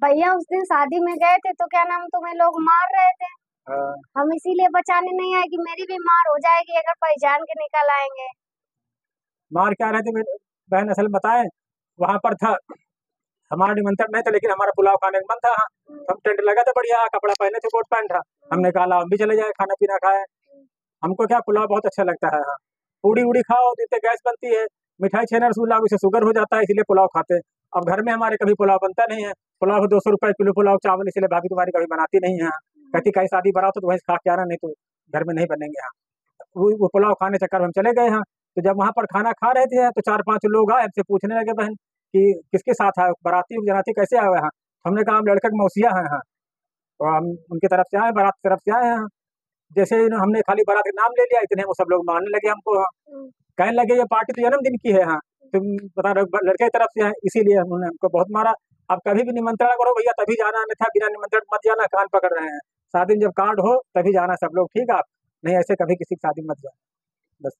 भैया उस दिन शादी में गए थे तो क्या नाम तुम्हें लोग मार रहे थे। हाँ। हम इसीलिए बचाने नहीं आए कि मेरी भी मार हो जाएगी अगर पहचान के निकल आएंगे। मार क्या रहे थे बहन, असल में बताए, वहां पर था, हमारा निमंत्रण नहीं था, लेकिन हमारा पुलाव खाने का मन था। हाँ, हम टेंट लगा था बढ़िया, कपड़ा पहने थे, कोट पैंट था। हमने कहा ला हम भी चले जाए, खाना पीना खाए। हमको क्या पुलाव बहुत अच्छा लगता है। हाँ, पूड़ी उड़ी खाओ तो इतने गैस बनती है, मिठाई छेना रसगुल्ला उससे शुगर हो जाता है, इसलिए पुलाव खाते हैं। अब घर में हमारे कभी पुलाव बनता नहीं है। पुलाव 200 रुपए किलो पुलाव चावल, इसलिए भाभी तुम्हारी कभी बनाती नहीं है। हाँ, कहती कहीं शादी बरात हो तो वहीं से खा के आना, नहीं तो घर में नहीं बनेंगे। हाँ, वो पुलाव खाने चक्कर में हम चले गए। हाँ, तो जब वहां पर खाना खा रहे थे तो 4-5 लोग आए, हमसे पूछने लगे बहन कि किसके साथ आए, बराती जनाती कैसे आए हुए हैं। हमने कहा हम लड़के की मौसिया हैं। हाँ, तो हम उनकी तरफ से आए, बारात की तरफ से आए हैं। जैसे हमने खाली बारात का नाम ले लिया, इतने वो सब लोग मानने लगे हमको। हाँ, कहने लगे ये पार्टी तो जन्मदिन की है। हाँ, तुम बता रहे हो लड़के की तरफ से है, इसीलिए उन्होंने हमको बहुत मारा। अब कभी भी निमंत्रण करो भैया तभी जाना, अन्यथा बिना निमंत्रण मत जाना, कान पकड़ रहे हैं। शादी में जब कार्ड हो तभी जाना सब लोग, ठीक है आप, नहीं ऐसे कभी किसी की शादी में मत जाना, बस।